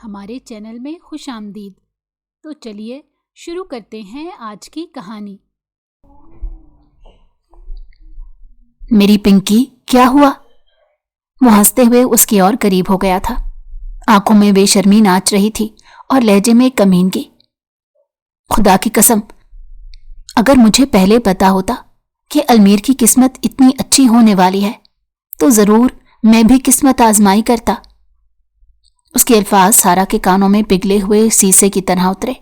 ہمارے چینل میں خوش آمدید۔ تو چلیے شروع کرتے ہیں آج کی کہانی۔ میری پنکی، کیا ہوا؟ وہ ہنستے ہوئے اس کی اور قریب ہو گیا تھا۔ آنکھوں میں بے شرمی ناچ رہی تھی اور لہجے میں کمینگی۔ خدا کی قسم، اگر مجھے پہلے پتا ہوتا کہ المیر کی قسمت اتنی اچھی ہونے والی ہے تو ضرور میں بھی قسمت آزمائی کرتا۔ اس کے الفاظ سارا کے کانوں میں پگھلے ہوئے سیسے کی طرح اترے۔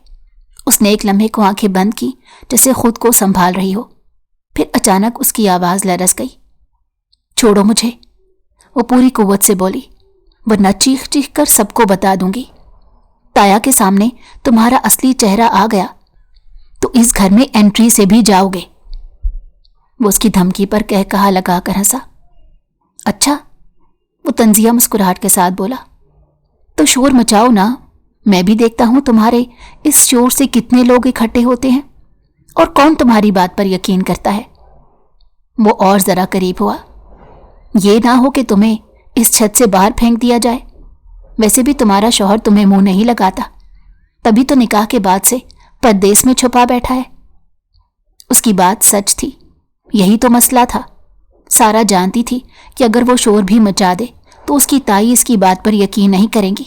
اس نے ایک لمحے کو آنکھیں بند کی جیسے خود کو سنبھال رہی ہو، پھر اچانک اس کی آواز لرز گئی۔ چھوڑو مجھے، وہ پوری قوت سے بولی، ورنہ چیخ چیخ کر سب کو بتا دوں گی۔ تایا کے سامنے تمہارا اصلی چہرہ آ گیا تو اس گھر میں انٹری سے بھی جاؤ گے۔ وہ اس کی دھمکی پر کہا لگا کر ہنسا۔ اچھا، وہ طنزیہ مسکراہٹ کے ساتھ بولا، تو شور مچاؤ نا، میں بھی دیکھتا ہوں تمہارے اس شور سے کتنے لوگ اکٹھے ہوتے ہیں اور کون تمہاری بات پر یقین کرتا ہے۔ وہ اور ذرا قریب ہوا۔ یہ نہ ہو کہ تمہیں اس چھت سے باہر پھینک دیا جائے۔ ویسے بھی تمہارا شوہر تمہیں منہ نہیں لگاتا، تبھی تو نکاح کے بعد سے پردیس میں چھپا بیٹھا ہے۔ اس کی بات سچ تھی، یہی تو مسئلہ تھا۔ سارا جانتی تھی کہ اگر وہ شور بھی مچا دے تو اس کی تائی اس کی بات پر یقین نہیں کریں گی۔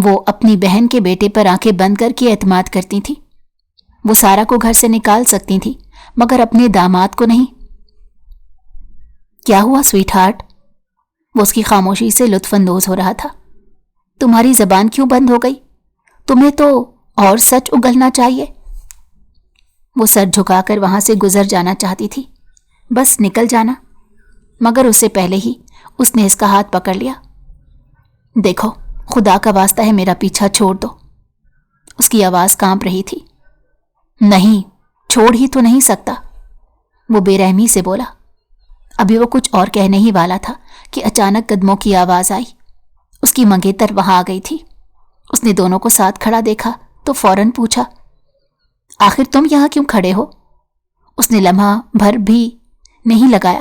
وہ اپنی بہن کے بیٹے پر آنکھیں بند کر کے اعتماد کرتی تھی۔ وہ سارا کو گھر سے نکال سکتی تھی مگر اپنے داماد کو نہیں۔ کیا ہوا سویٹ ہارٹ؟ وہ اس کی خاموشی سے لطف اندوز ہو رہا تھا۔ تمہاری زبان کیوں بند ہو گئی؟ تمہیں تو اور سچ اگلنا چاہیے۔ وہ سر جھکا کر وہاں سے گزر جانا چاہتی تھی، بس نکل جانا، مگر اس سے پہلے ہی اس نے اس کا ہاتھ پکڑ لیا۔ دیکھو، خدا کا واسطہ ہے میرا پیچھا چھوڑ دو۔ اس کی آواز کانپ رہی تھی۔ نہیں، چھوڑ ہی تو نہیں سکتا، وہ بے رحمی سے بولا۔ ابھی وہ کچھ اور کہنے ہی والا تھا کہ اچانک قدموں کی آواز آئی۔ اس کی منگیتر وہاں آ گئی تھی۔ اس نے دونوں کو ساتھ کھڑا دیکھا تو فوراً پوچھا، آخر تم یہاں کیوں کھڑے ہو؟ اس نے لمحہ بھر بھی نہیں لگایا۔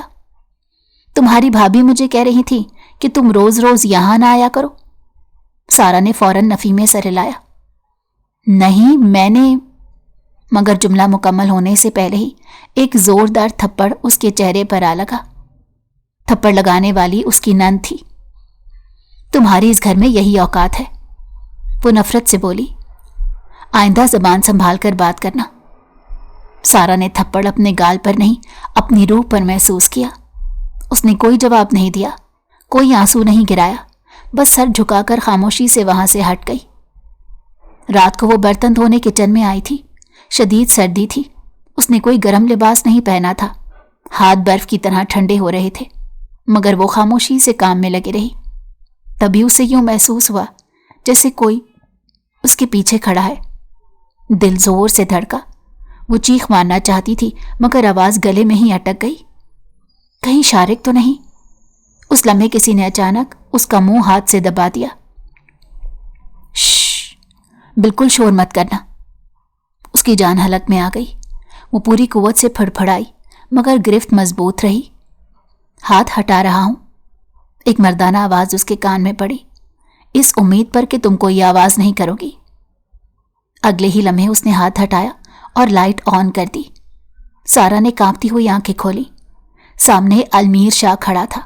تمہاری بھابھی مجھے کہہ رہی تھی کہ تم روز روز یہاں نہ آیا کرو۔ سارا نے فوراً نفی میں سر ہلایا۔ نہیں، میں نے، مگر جملہ مکمل ہونے سے پہلے ہی ایک زوردار تھپڑ اس کے چہرے پر آ لگا۔ تھپڑ لگانے والی اس کی نند تھی۔ تمہاری اس گھر میں یہی اوقات ہے، وہ نفرت سے بولی۔ آئندہ زبان سنبھال کر بات کرنا۔ سارا نے تھپڑ اپنے گال پر نہیں اپنی روح پر محسوس کیا۔ اس نے کوئی جواب نہیں دیا، کوئی آنسو نہیں گرایا، بس سر جھکا کر خاموشی سے وہاں سے ہٹ گئی۔ رات کو وہ برتن دھونے کچن میں آئی تھی۔ شدید سردی تھی، اس نے کوئی گرم لباس نہیں پہنا تھا۔ ہاتھ برف کی طرح ٹھنڈے ہو رہے تھے، مگر وہ خاموشی سے کام میں لگی رہی۔ تبھی اسے یوں محسوس ہوا جیسے کوئی اس کے پیچھے کھڑا ہے۔ دل زور سے دھڑکا۔ وہ چیخ مارنا چاہتی تھی مگر آواز گلے میں ہی اٹک گئی۔ کہیں شارق تو نہیں؟ اس لمحے کسی نے اچانک اس کا منہ ہاتھ سے دبا دیا۔ شش، بالکل شور مت کرنا۔ اس کی جان حلق میں آ گئی۔ وہ پوری قوت سے پھڑپھڑائی مگر گرفت مضبوط رہی۔ ہاتھ ہٹا رہا ہوں، ایک مردانہ آواز اس کے کان میں پڑی، اس امید پر کہ تم کوئی آواز نہیں کرو گی۔ اگلے ہی لمحے اس نے ہاتھ ہٹایا اور لائٹ آن کر دی۔ سارا نے کانپتی ہوئی آنکھیں کھولی۔ سامنے المیر شاہ کھڑا تھا۔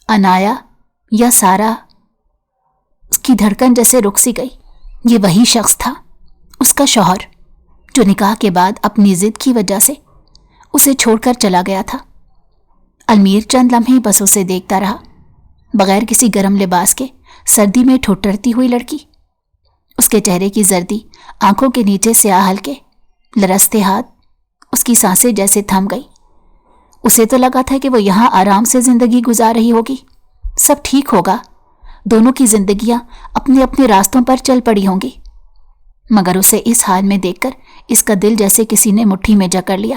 انایا یا سارا؟ اس کی دھڑکن جیسے رک سی گئی۔ یہ وہی شخص تھا، اس کا شوہر، جو نکاح کے بعد اپنی ضد کی وجہ سے اسے چھوڑ کر چلا گیا تھا۔ المیر چند لمحے بس اسے دیکھتا رہا، بغیر کسی گرم لباس کے، سردی میں ٹھٹرتی ہوئی لڑکی۔ اس کے چہرے کی زردی، آنکھوں کے نیچے سیاہ ہلکے، لرزتے ہاتھ، اس کی سانسیں جیسے تھم گئی۔ اسے تو لگا تھا کہ وہ یہاں آرام سے زندگی گزار رہی ہوگی، سب ٹھیک ہوگا، دونوں کی زندگیاں اپنے اپنے راستوں پر چل پڑی ہوں گی، مگر اسے اس حال میں دیکھ کر اس کا دل جیسے کسی نے مٹھی میں جکڑ لیا۔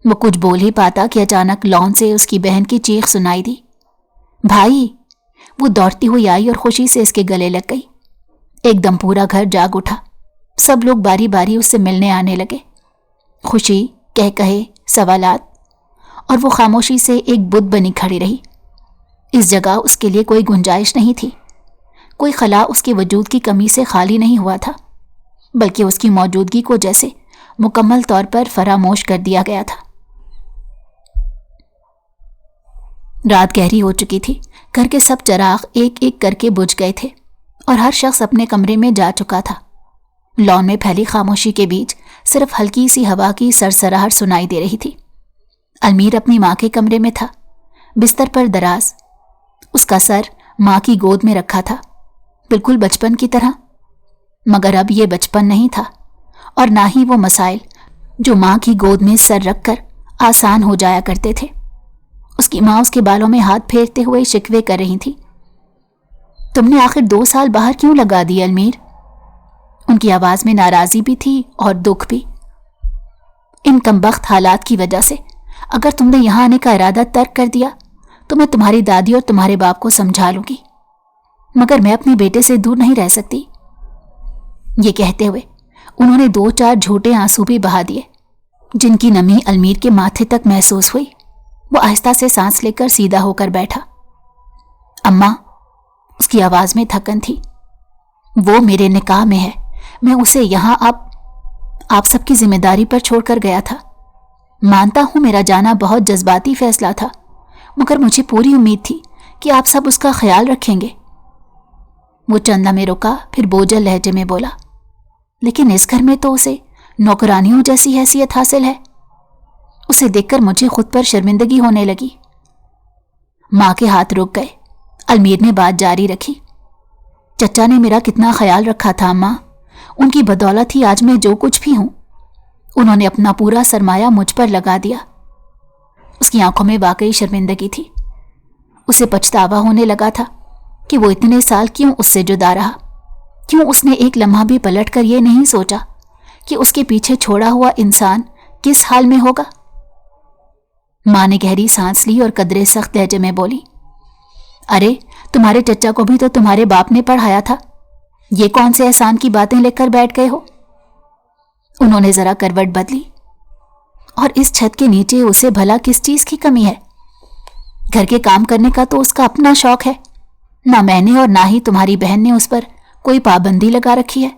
وہ کچھ بول ہی پاتا کہ اچانک لان سے اس کی بہن کی چیخ سنائی دی، بھائی! وہ دوڑتی ہوئی آئی اور خوشی سے اس کے گلے لگ گئی۔ ایک دم پورا گھر جاگ اٹھا، سب لوگ باری باری اس سے ملنے آنے لگے۔ خوشی، کہے، سوالات، اور وہ خاموشی سے ایک بت بنی کھڑی رہی۔ اس جگہ اس کے لیے کوئی گنجائش نہیں تھی، کوئی خلا اس کے وجود کی کمی سے خالی نہیں ہوا تھا، بلکہ اس کی موجودگی کو جیسے مکمل طور پر فراموش کر دیا گیا تھا۔ رات گہری ہو چکی تھی، گھر کے سب چراغ ایک ایک کر کے بجھ گئے تھے اور ہر شخص اپنے کمرے میں جا چکا تھا۔ لان میں پھیلی خاموشی کے بیچ صرف ہلکی سی ہوا کی سرسراہٹ سنائی دے رہی تھی۔ المیر اپنی ماں کے کمرے میں تھا، بستر پر دراز، اس کا سر ماں کی گود میں رکھا تھا، بالکل بچپن کی طرح، مگر اب یہ بچپن نہیں تھا اور نہ ہی وہ مسائل جو ماں کی گود میں سر رکھ کر آسان ہو جایا کرتے تھے۔ اس کی ماں اس کے بالوں میں ہاتھ پھیرتے ہوئے شکوے کر رہی تھی۔ تم نے آخر 2 سال باہر کیوں لگا دی المیر؟ ان کی آواز میں ناراضی بھی تھی اور دکھ بھی۔ ان کمبخت حالات کی وجہ سے اگر تم نے یہاں آنے کا ارادہ ترک کر دیا تو میں تمہاری دادی اور تمہارے باپ کو سمجھا لوں گی، مگر میں اپنے بیٹے سے دور نہیں رہ سکتی۔ یہ کہتے ہوئے انہوں نے 2-4 جھوٹے آنسو بھی بہا دیے، جن کی نمی المیر کے ماتھے تک محسوس ہوئی۔ وہ آہستہ سے سانس لے کر سیدھا ہو کر بیٹھا۔ اماں، اس کی آواز میں تھکن تھی، وہ میرے نکاح میں ہے، میں اسے یہاں آپ سب کی ذمہ داری پر چھوڑ کر گیا تھا۔ مانتا ہوں میرا جانا بہت جذباتی فیصلہ تھا، مگر مجھے پوری امید تھی کہ آپ سب اس کا خیال رکھیں گے۔ وہ چند لمحے رکا، پھر بوجھل لہجے میں بولا، لیکن اس گھر میں تو اسے نوکرانیوں جیسی حیثیت حاصل ہے۔ اسے دیکھ کر مجھے خود پر شرمندگی ہونے لگی۔ ماں کے ہاتھ رک گئے۔ المیر نے بات جاری رکھی، چچا نے میرا کتنا خیال رکھا تھا ماں، ان کی بدولت ہی آج میں جو کچھ بھی ہوں۔ انہوں نے اپنا پورا سرمایہ مجھ پر لگا دیا۔ اس کی آنکھوں میں واقعی شرمندگی تھی۔ اسے پچھتاوا ہونے لگا تھا کہ وہ اتنے سال کیوں اس سے جدا رہا، کیوں اس نے ایک لمحہ بھی پلٹ کر یہ نہیں سوچا کہ اس کے پیچھے چھوڑا ہوا انسان کس حال میں ہوگا۔ ماں نے گہری سانس لی اور قدرے سخت لہجے میں بولی، ارے تمہارے چچا کو بھی تو تمہارے باپ نے پڑھایا تھا، یہ کون سے احسان کی باتیں لے کر بیٹھ گئے ہو؟ انہوں نے ذرا کروٹ بدلی، اور اس چھت کے نیچے اسے بھلا کس چیز کی کمی ہے؟ گھر کے کام کرنے کا تو اس کا اپنا شوق ہے، نہ میں نے اور نہ ہی تمہاری بہن نے اس پر کوئی پابندی لگا رکھی ہے۔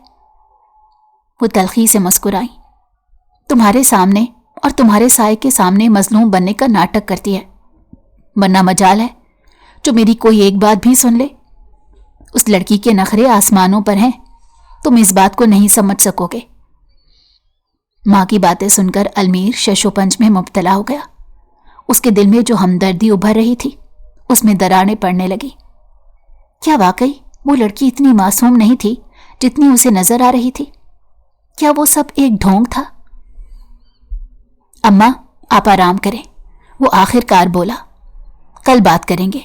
وہ تلخی سے مسکرائی، تمہارے سامنے اور تمہارے سائے کے سامنے مظلوم بننے کا ناٹک کرتی ہے، ورنہ مجال ہے جو میری کوئی ایک بات بھی سن لے۔ اس لڑکی کے نخرے آسمانوں پر ہیں، تم اس بات کو نہیں سمجھ سکو گے۔ ماں کی باتیں سن کر المیر شش و پنج میں مبتلا ہو گیا۔ اس کے دل میں جو ہمدردی ابھر رہی تھی اس میں دراڑیں پڑنے لگی۔ کیا واقعی وہ لڑکی اتنی معصوم نہیں تھی جتنی اسے نظر آ رہی تھی؟ کیا وہ سب ایک ڈھونگ تھا؟ اماں، آپ آرام کریں، وہ آخر کار بولا، کل بات کریں گے۔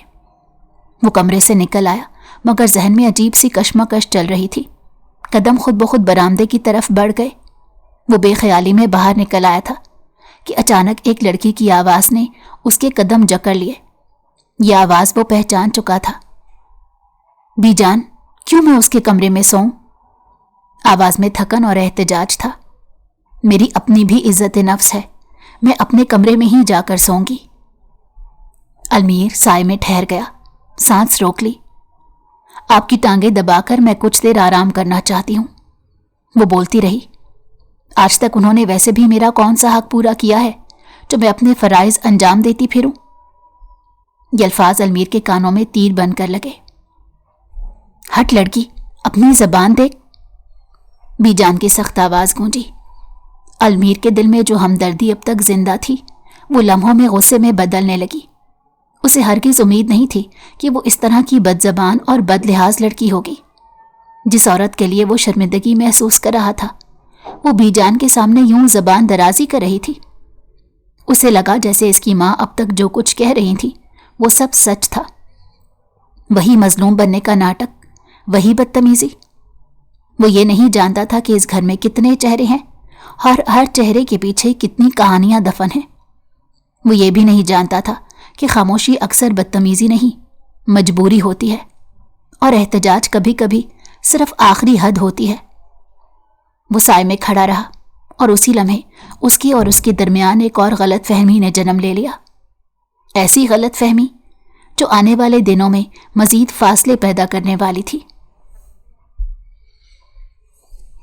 وہ کمرے سے نکل آیا، مگر ذہن میں عجیب سی کشمکش چل رہی تھی۔ قدم خود بخود برآمدے کی طرف بڑھ گئے۔ وہ بے خیالی میں باہر نکل آیا تھا کہ اچانک ایک لڑکی کی آواز نے اس کے قدم جکڑ لیے۔ یہ آواز وہ پہچان چکا تھا۔ بی جان، کیوں میں اس کے کمرے میں سوؤں؟ آواز میں تھکن اور احتجاج تھا۔ میری اپنی بھی عزت نفس ہے، میں اپنے کمرے میں ہی جا کر سوؤں گی۔ المیر سائے میں ٹھہر گیا، سانس روک لی۔ آپ کی ٹانگیں دبا کر میں کچھ دیر آرام کرنا چاہتی ہوں، وہ بولتی رہی۔ آج تک انہوں نے ویسے بھی میرا کون سا حق پورا کیا ہے جو میں اپنے فرائض انجام دیتی پھروں؟ یہ الفاظ المیر کے کانوں میں تیر بن کر لگے۔ ہٹ لڑکی، اپنی زبان دیکھ، بی جان کی سخت آواز گونجی۔ المیر کے دل میں جو ہمدردی اب تک زندہ تھی وہ لمحوں میں غصے میں بدلنے لگی۔ اسے ہرگز امید نہیں تھی کہ وہ اس طرح کی بد زبان اور بد لحاظ لڑکی ہوگی۔ جس عورت کے لیے وہ شرمندگی محسوس کر رہا تھا وہ بی جان کے سامنے یوں زبان درازی کر رہی تھی۔ اسے لگا جیسے اس کی ماں اب تک جو کچھ کہہ رہی تھی وہ سب سچ تھا۔ وہی مظلوم بننے کا ناٹک، وہی بدتمیزی۔ وہ یہ نہیں جانتا تھا کہ اس گھر میں کتنے چہرے ہیں، ہر چہرے کے پیچھے کتنی کہانیاں دفن ہیں۔ وہ یہ بھی نہیں جانتا تھا کہ خاموشی اکثر بدتمیزی نہیں، مجبوری ہوتی ہے، اور احتجاج کبھی کبھی صرف آخری حد ہوتی ہے۔ وہ سائے میں کھڑا رہا اور اسی لمحے اس کی اور اس کے درمیان ایک اور غلط فہمی نے جنم لے لیا۔ ایسی غلط فہمی جو آنے والے دنوں میں مزید فاصلے پیدا کرنے والی تھی۔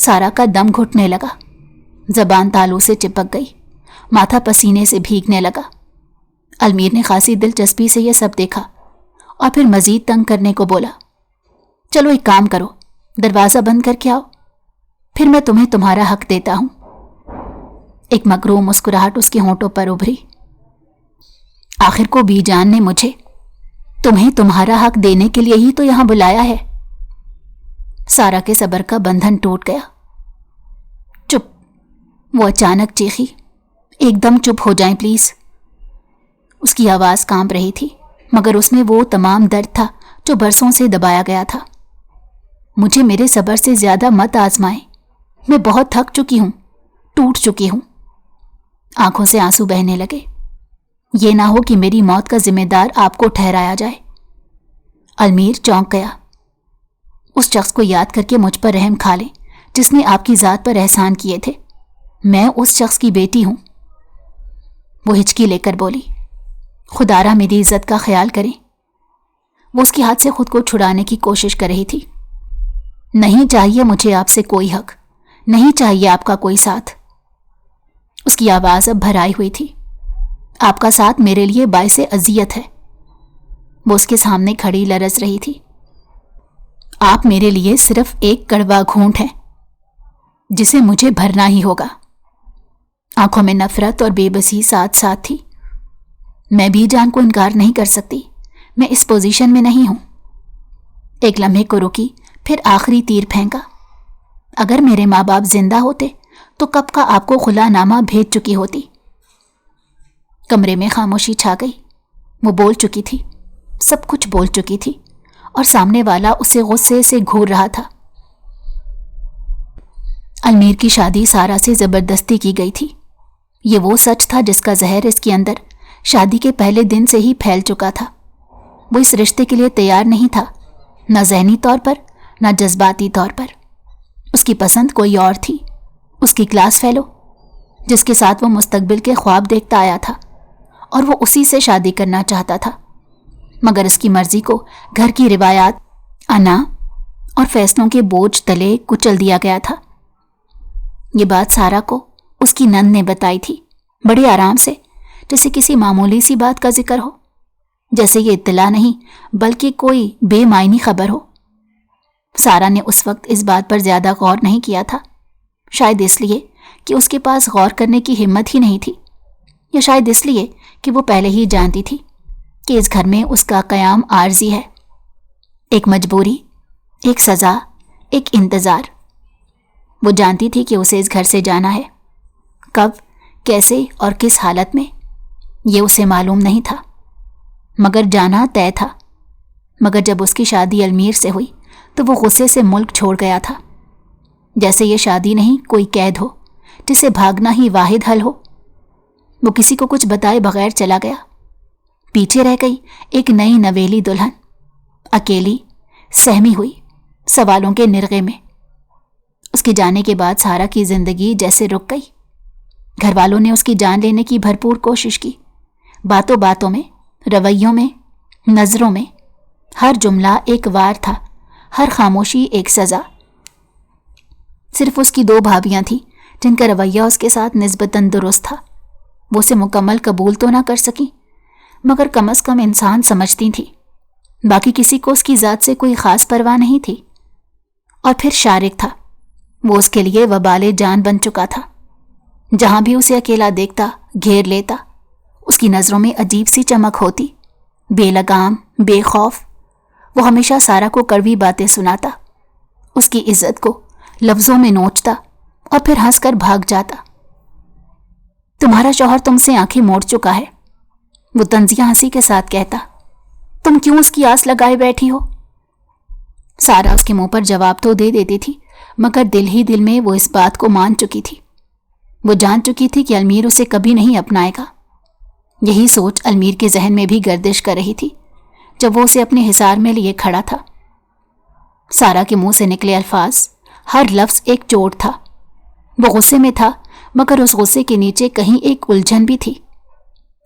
سارا کا دم گھٹنے لگا، زبان تالو سے چپک گئی، ماتھا پسینے سے بھیگنے لگا۔ المیر نے خاصی دلچسپی سے یہ سب دیکھا اور پھر مزید تنگ کرنے کو بولا، چلو ایک کام کرو، دروازہ بند کر کے آؤ، پھر میں تمہیں تمہارا حق دیتا ہوں۔ ایک مغرور مسکراہٹ اس کے ہونٹوں پر ابھری۔ آخر کو بی جان نے مجھے تمہیں تمہارا حق دینے کے لیے ہی تو یہاں بلایا ہے۔ سارا کے صبر کا بندھن ٹوٹ گیا۔ چپ، وہ اچانک چیخی، ایک دم چپ ہو جائیں پلیز۔ اس کی آواز کانپ رہی تھی، مگر اس میں وہ تمام درد تھا جو برسوں سے دبایا گیا تھا۔ مجھے میرے صبر سے زیادہ مت آزمائیں، میں بہت تھک چکی ہوں، ٹوٹ چکی ہوں۔ آنکھوں سے آنسو بہنے لگے۔ یہ نہ ہو کہ میری موت کا ذمہ دار آپ کو ٹھہرایا جائے۔ المیر چونک گیا۔ اس شخص کو یاد کر کے مجھ پر رحم کھا لیں جس نے آپ کی ذات پر احسان کیے تھے۔ میں اس شخص کی بیٹی ہوں۔ وہ ہچکی لے کر بولی، خدا را میری عزت کا خیال کریں۔ وہ اس کے ہاتھ سے خود کو چھڑانے کی کوشش کر رہی تھی۔ نہیں چاہیے مجھے آپ سے کوئی حق، نہیں چاہیے آپ کا کوئی ساتھ۔ اس کی آواز اب بھرائی ہوئی تھی۔ آپ کا ساتھ میرے لیے باعث اذیت ہے۔ وہ اس کے سامنے کھڑی لرز رہی تھی۔ آپ میرے لیے صرف ایک کڑوا گھونٹ ہے جسے مجھے بھرنا ہی ہوگا۔ آنکھوں میں نفرت اور بے بسی ساتھ ساتھ تھی۔ میں بھی جان کو انکار نہیں کر سکتی، میں اس پوزیشن میں نہیں ہوں۔ ایک لمحے کو رکی، پھر آخری تیر پھینکا۔ اگر میرے ماں باپ زندہ ہوتے تو کب کا آپ کو خلا نامہ بھیج چکی ہوتی۔ کمرے میں خاموشی چھا گئی۔ وہ بول چکی تھی، سب کچھ بول چکی تھی، اور سامنے والا اسے غصے سے گھور رہا تھا۔ المیر کی شادی سارا سے زبردستی کی گئی تھی۔ یہ وہ سچ تھا جس کا زہر اس کے اندر شادی کے پہلے دن سے ہی پھیل چکا تھا۔ وہ اس رشتے کے لیے تیار نہیں تھا، نہ ذہنی طور پر نہ جذباتی طور پر۔ اس کی پسند کوئی اور تھی، اس کی کلاس فیلو، جس کے ساتھ وہ مستقبل کے خواب دیکھتا آیا تھا، اور وہ اسی سے شادی کرنا چاہتا تھا۔ مگر اس کی مرضی کو گھر کی روایات، انا اور فیصلوں کے بوجھ تلے کچل دیا گیا تھا۔ یہ بات سارا کو اس کی نند نے بتائی تھی، بڑے آرام سے، جیسے کسی معمولی سی بات کا ذکر ہو، جیسے یہ اطلاع نہیں بلکہ کوئی بے معنی خبر ہو۔ سارا نے اس وقت اس بات پر زیادہ غور نہیں کیا تھا، شاید اس لیے کہ اس کے پاس غور کرنے کی ہمت ہی نہیں تھی، یا شاید اس لیے کہ وہ پہلے ہی جانتی تھی کہ اس گھر میں اس کا قیام عارضی ہے، ایک مجبوری، ایک سزا، ایک انتظار۔ وہ جانتی تھی کہ اسے اس گھر سے جانا ہے، کب، کیسے اور کس حالت میں، یہ اسے معلوم نہیں تھا، مگر جانا طے تھا۔ مگر جب اس کی شادی المیر سے ہوئی تو وہ غصے سے ملک چھوڑ گیا تھا، جیسے یہ شادی نہیں کوئی قید ہو جسے بھاگنا ہی واحد حل ہو۔ وہ کسی کو کچھ بتائے بغیر چلا گیا۔ پیچھے رہ گئی ایک نئی نویلی دلہن، اکیلی، سہمی ہوئی، سوالوں کے نرغے میں۔ اس کے جانے کے بعد سارا کی زندگی جیسے رک گئی۔ گھر والوں نے اس کی جان لینے کی بھرپور کوشش کی، باتوں باتوں میں، رویوں میں، نظروں میں۔ ہر جملہ ایک وار تھا، ہر خاموشی ایک سزا۔ صرف اس کی 2 بھابیاں تھیں جن کا رویہ اس کے ساتھ نسبتاً درست تھا۔ وہ اسے مکمل قبول تو نہ کر سکیں، مگر کم از کم انسان سمجھتی تھیں۔ باقی کسی کو اس کی ذات سے کوئی خاص پرواہ نہیں تھی۔ اور پھر شارق تھا، وہ اس کے لیے وبال جان بن چکا تھا۔ جہاں بھی اسے اکیلا دیکھتا، گھیر لیتا، اس کی نظروں میں عجیب سی چمک ہوتی، بے لگام، بے خوف۔ وہ ہمیشہ سارا کو کڑوی باتیں سناتا، اس کی عزت کو لفظوں میں نوچتا اور پھر ہنس کر بھاگ جاتا۔ تمہارا شوہر تم سے آنکھیں موڑ چکا ہے، وہ طنزیہ ہنسی کے ساتھ کہتا۔ تم کیوں اس کی آس لگائے بیٹھی ہو؟ سارا اس کے منہ پر جواب تو دے دیتی تھی، مگر دل ہی دل میں وہ اس بات کو مان چکی تھی۔ وہ جان چکی تھی کہ المیر اسے کبھی نہیں اپنائے گا۔ یہی سوچ المیر کے ذہن میں بھی گردش کر رہی تھی جب وہ اسے اپنے حصار میں لیے کھڑا تھا۔ سارا کے منہ سے نکلے الفاظ، ہر لفظ ایک چوٹ تھا۔ وہ غصے میں تھا، مگر اس غصے کے نیچے کہیں ایک الجھن بھی تھی۔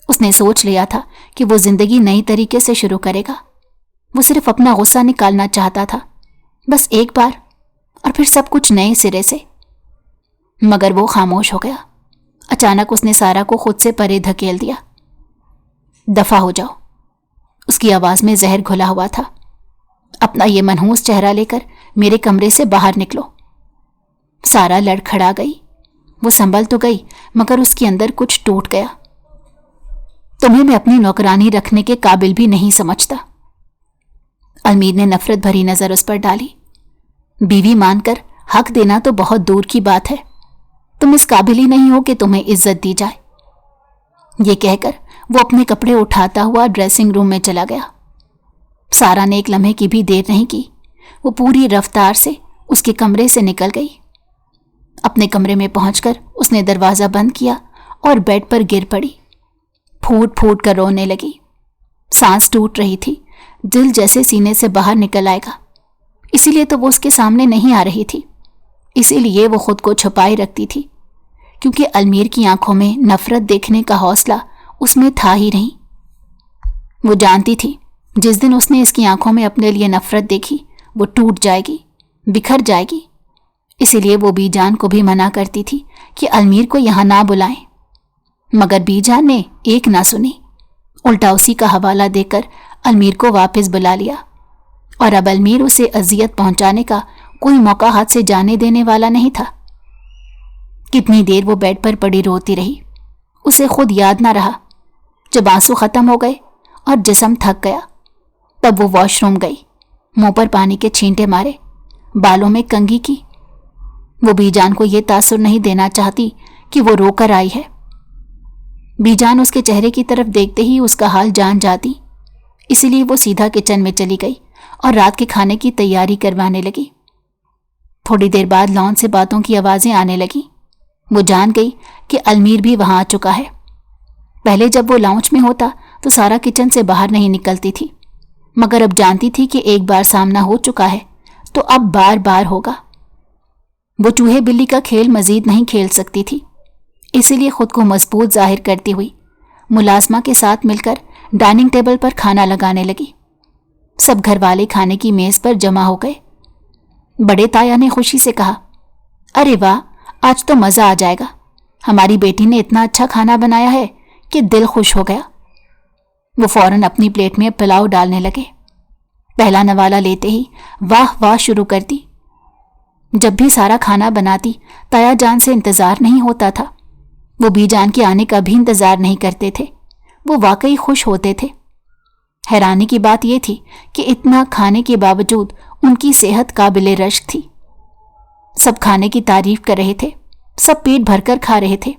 اس نے سوچ لیا تھا کہ وہ زندگی نئی طریقے سے شروع کرے گا۔ وہ صرف اپنا غصہ نکالنا چاہتا تھا، بس ایک بار، اور پھر سب کچھ نئے سرے سے۔ مگر وہ خاموش ہو گیا۔ اچانک اس نے سارا کو خود سے پرے دھکیل دیا۔ دفع ہو جاؤ۔ اس کی آواز میں زہر گھلا ہوا تھا۔ اپنا یہ منحوس چہرہ لے کر میرے کمرے سے باہر نکلو۔ سارا لڑکھڑا گئی۔ وہ سنبھل تو گئی مگر اس کے اندر کچھ ٹوٹ گیا۔ تمہیں میں اپنی نوکرانی رکھنے کے قابل بھی نہیں سمجھتا۔ المیر نے نفرت بھری نظر اس پر ڈالی۔ بیوی مان کر حق دینا تو بہت دور کی بات ہے، تم اس قابل ہی نہیں ہو کہ تمہیں عزت دی جائے۔ یہ کہہ کر وہ اپنے کپڑے اٹھاتا ہوا ڈریسنگ روم میں چلا گیا۔ سارا نے ایک لمحے کی بھی دیر نہیں کی، وہ پوری رفتار سے اس کے کمرے سے نکل گئی۔ اپنے کمرے میں پہنچ کر اس نے دروازہ بند کیا اور بیڈ پر گر پڑی۔ پھوٹ پھوٹ کر رونے لگی۔ سانس ٹوٹ رہی تھی، دل جیسے سینے سے باہر نکل آئے گا۔ اسی لیے تو وہ اس کے سامنے نہیں آ رہی تھی، اسی لیے وہ خود کو چھپائے رکھتی تھی، کیونکہ المیر کی آنکھوں میں نفرت دیکھنے کا حوصلہ اس میں تھا ہی نہیں۔ وہ جانتی تھی جس دن اس نے اس کی آنکھوں میں اپنے لیے نفرت دیکھی وہ ٹوٹ جائے گی، بکھر جائے گی۔ اسی لیے وہ بی جان کو بھی منع کرتی تھی کہ المیر کو یہاں نہ بلائیں، مگر بی جان نے ایک نہ سنی، الٹا اسی کا حوالہ دے کر المیر کو واپس بلا لیا، اور اب المیر اسے اذیت پہنچانے کا کوئی موقع ہاتھ سے جانے دینے والا نہیں تھا۔ کتنی دیر وہ بیڈ پر پڑی روتی رہی، اسے خود یاد نہ رہا۔ جب آنسو ختم ہو گئے اور جسم تھک گیا تب وہ واش روم گئی، منہ پر پانی کے چھینٹے مارے، بالوں میں کنگھی کی۔ وہ بی جان کو یہ تاثر نہیں دینا چاہتی کہ وہ رو کر آئی ہے۔ بی جان اس کے چہرے کی طرف دیکھتے ہی اس کا حال جان جاتی، اسی لیے وہ سیدھا کچن میں چلی گئی اور رات کے کھانے کی تیاری کروانے لگی۔ تھوڑی دیر بعد لان سے باتوں کی آوازیں آنے لگیں۔ وہ جان گئی کہ المیر بھی وہاں آ چکا ہے۔ پہلے جب وہ لاؤنج میں ہوتا تو سارا کچن سے باہر نہیں نکلتی تھی، مگر اب جانتی تھی کہ ایک بار سامنا ہو چکا ہے تو اب بار بار ہوگا۔ وہ چوہے بلی کا کھیل مزید نہیں کھیل سکتی تھی، اسی لیے خود کو مضبوط ظاہر کرتی ہوئی ملازمہ کے ساتھ مل کر ڈائننگ ٹیبل پر کھانا لگانے لگی۔ سب گھر والے کھانے کی میز پر جمع ہو گئے۔ بڑے تایا نے خوشی سے کہا، ارے واہ، آج تو مزہ آ جائے گا، ہماری بیٹی نے اتنا اچھا کھانا بنایا ہے کہ دل خوش ہو گیا۔ وہ فوراً اپنی پلیٹ میں پلاؤ ڈالنے لگے۔ پہلا نوالا لیتے ہی واہ واہ شروع کر دی۔ جب بھی سارا کھانا بناتی تایا جان سے انتظار نہیں ہوتا تھا، وہ بی جان کے آنے کا بھی انتظار نہیں کرتے تھے، وہ واقعی خوش ہوتے تھے۔ حیرانی کی بات یہ تھی کہ اتنا کھانے کے باوجود ان کی صحت قابل رشک تھی۔ سب کھانے کی تعریف کر رہے تھے، سب پیٹ بھر کر کھا رہے تھے۔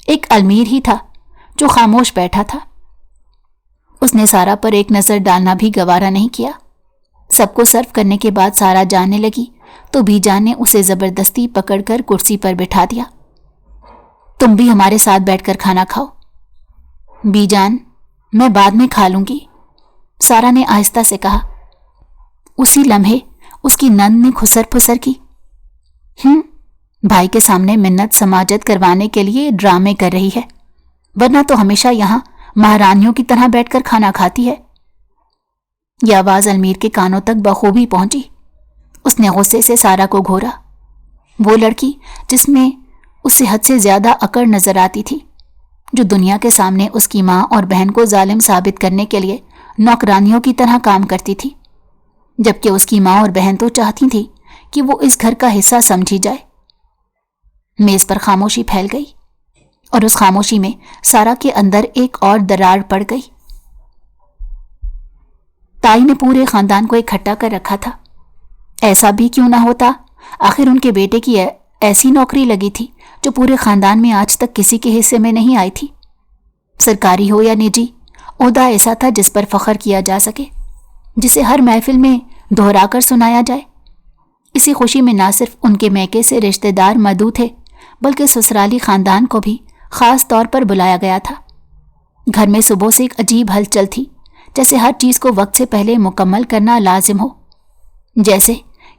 ایک المیر ہی تھا جو خاموش بیٹھا تھا۔ اس نے سارا پر ایک نظر ڈالنا بھی گوارا نہیں کیا۔ سب کو سرو کرنے کے بعد سارا جانے لگی تو بی جان نے اسے زبردستی پکڑ کر کرسی پر بٹھا دیا۔ تم بھی ہمارے ساتھ بیٹھ کر کھانا کھاؤ۔ بی جان، میں بعد میں کھا لوں گی، سارا نے آہستہ سے کہا۔ اسی لمحے اس کی نند نے کھسر پھسر کی، بھائی کے سامنے منت سماجت کروانے کے لیے ڈرامے کر رہی ہے، ورنہ تو ہمیشہ یہاں مہارانیوں کی طرح بیٹھ کر کھانا کھاتی ہے۔ یہ آواز المیر کے کانوں تک بخوبی پہنچی۔ اس نے غصے سے سارا کو گھورا۔ وہ لڑکی جس میں اسے حد سے زیادہ اکڑ نظر آتی تھی، جو دنیا کے سامنے اس کی ماں اور بہن کو ظالم ثابت کرنے کے لیے نوکرانیوں کی طرح کام کرتی تھی، جبکہ اس کی ماں اور بہن تو چاہتی تھی کہ وہ اس گھر کا حصہ سمجھی جائے۔ میز پر خاموشی پھیل گئی، اور اس خاموشی میں سارا کے اندر ایک اور درار پڑ گئی۔ تائی نے پورے خاندان کو اکٹھا کر رکھا تھا۔ ایسا بھی کیوں نہ ہوتا، آخر ان کے بیٹے کی ایسی نوکری لگی تھی جو پورے خاندان میں آج تک کسی کے حصے میں نہیں آئی تھی۔ سرکاری ہو یا نجی، عہدہ ایسا تھا جس پر فخر کیا جا سکے، جسے ہر محفل میں دہرا کر سنایا جائے۔ اسی خوشی میں نہ صرف ان کے میکے سے رشتہ دار مدعو تھے، بلکہ سسرالی خاندان کو بھی خاص طور پر بلایا گیا تھا۔ گھر میں صبح سے ایک عجیب ہلچل تھی، جیسے ہر چیز کو وقت سے پہلے مکمل کرنا لازم ہو، جیسے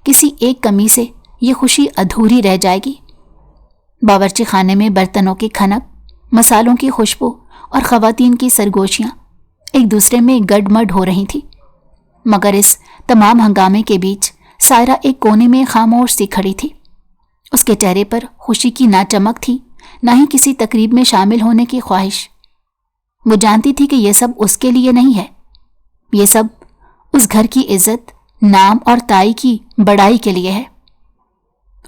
کسی ایک کمی سے یہ خوشی ادھوری رہ جائے گی۔ باورچی خانے میں برتنوں کی کھنک، مسالوں کی خوشبو اور خواتین کی سرگوشیاں ایک دوسرے میں گڈ مڈ ہو رہی تھیں، مگر اس تمام ہنگامے کے بیچ سائرہ ایک کونے میں خاموش سی کھڑی تھی، اس کے چہرے پر خوشی کی نہ چمک تھی، نہ ہی کسی تقریب میں شامل ہونے کی خواہش۔ وہ جانتی تھی کہ یہ سب اس کے لیے نہیں ہے، یہ سب اس گھر کی عزت، نام اور تائی کی بڑائی کے لیے ہے۔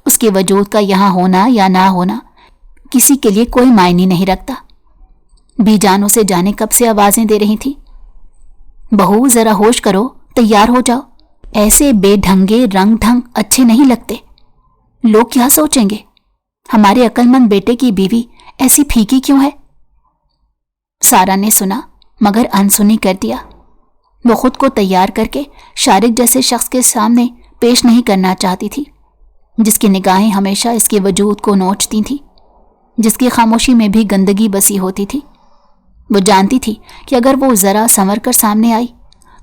اس کے وجود کا یہاں ہونا یا نہ ہونا کسی کے لیے کوئی معنی نہیں رکھتا۔ بی جان اسے جانے کب سے آوازیں دے رہی تھی، بہو ذرا ہوش کرو، تیار ہو جاؤ، ایسے بے ڈھنگے رنگ ڈھنگ اچھے نہیں لگتے، لوگ کیا سوچیں گے، ہمارے عقل مند بیٹے کی بیوی ایسی پھیکی کیوں ہے؟ سارا نے سنا مگر انسنی کر دیا۔ وہ خود کو تیار کر کے شارق جیسے شخص کے سامنے پیش نہیں کرنا چاہتی تھی، جس کی نگاہیں ہمیشہ اس کے وجود کو نوچتی تھیں، جس کی خاموشی میں بھی گندگی بسی ہوتی تھی۔ وہ جانتی تھی کہ اگر وہ ذرا سنور کر سامنے آئی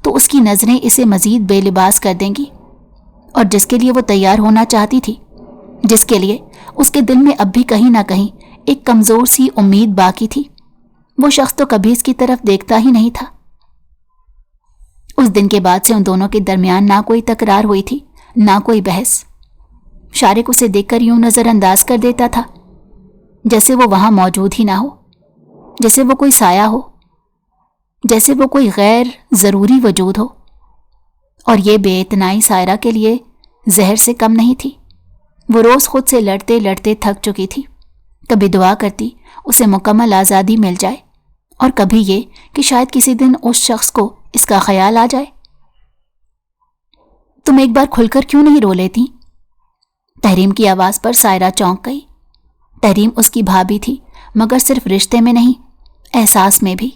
تو اس کی نظریں اسے مزید بے لباس کر دیں گی، اور جس کے لیے وہ تیار ہونا چاہتی تھی، جس کے لیے اس کے دل میں اب بھی کہیں نہ کہیں ایک کمزور سی امید باقی تھی، وہ شخص تو کبھی اس کی طرف دیکھتا ہی نہیں تھا۔ اس دن کے بعد سے ان دونوں کے درمیان نہ کوئی تکرار ہوئی تھی، نہ کوئی بحث۔ شارق اسے دیکھ کر یوں نظر انداز کر دیتا تھا جیسے وہ وہاں موجود ہی نہ ہو، جیسے وہ کوئی سایہ ہو، جیسے وہ کوئی غیر ضروری وجود ہو، اور یہ بے اتنائی سائرہ کے لیے زہر سے کم نہیں تھی۔ وہ روز خود سے لڑتے لڑتے تھک چکی تھی، کبھی دعا کرتی اسے مکمل آزادی مل جائے، اور کبھی یہ کہ شاید کسی دن اس شخص کو اس کا خیال آ جائے۔ تم ایک بار کھل کر کیوں نہیں رو لیتی؟ تحریم کی آواز پر سائرہ چونک گئی۔ تحریم اس کی بھابھی تھی، مگر صرف رشتے میں نہیں، احساس میں بھی۔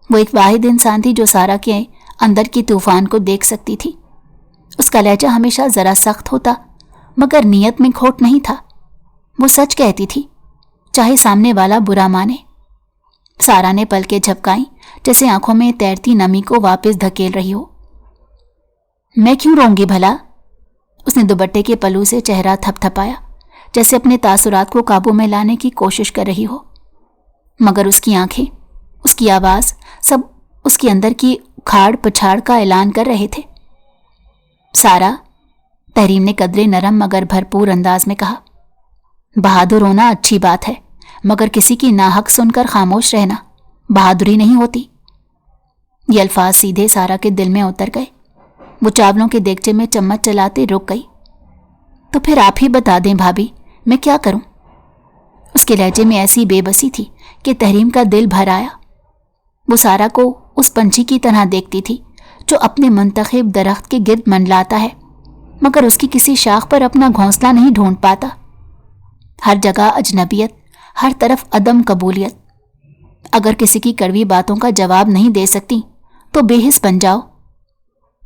وہ ایک واحد انسان تھی جو سارا کے اندر کی طوفان کو دیکھ سکتی تھی۔ اس کا لہجہ ہمیشہ ذرا سخت ہوتا، مگر نیت میں کھوٹ نہیں تھا۔ وہ سچ کہتی تھی، چاہے سامنے والا برا مانے۔ سارا نے پلکیں جھپکائیں جیسے آنکھوں میں تیرتی نمی کو واپس دھکیل رہی ہو۔ میں کیوں روں گی بھلا؟ اس نے دوپٹے کے پلو سے چہرہ تھپ تھپایا، جیسے اپنے تاثرات کو قابو میں لانے کی کوشش کر رہی ہو، مگر اس کی آنکھیں، اس کی آواز، سب اس کے اندر کی اکھاڑ پچھاڑ کا اعلان کر رہے تھے۔ سارا، تحریم نے قدرے نرم مگر بھرپور انداز میں کہا، بہادر ہونا اچھی بات ہے، مگر کسی کی ناحق سن کر خاموش رہنا بہادری نہیں ہوتی۔ یہ الفاظ سیدھے سارا کے دل میں اتر گئے۔ وہ چاولوں کے دیگچے میں چمچ چلاتے رک گئی۔ تو پھر آپ ہی بتا دیں بھابھی، میں کیا کروں؟ اس کے لہجے میں ایسی بے بسی تھی کہ تحریم کا دل بھر آیا۔ وہ سارا کو اس پنچھی کی طرح دیکھتی تھی جو اپنے منتخب درخت کے گرد منڈلاتا ہے، مگر اس کی کسی شاخ پر اپنا گھونسلہ نہیں ڈھونڈ پاتا۔ ہر جگہ اجنبیت، ہر طرف عدم قبولیت۔ اگر کسی کی کڑوی باتوں کا جواب نہیں دے سکتی تو بے حس بن جاؤ۔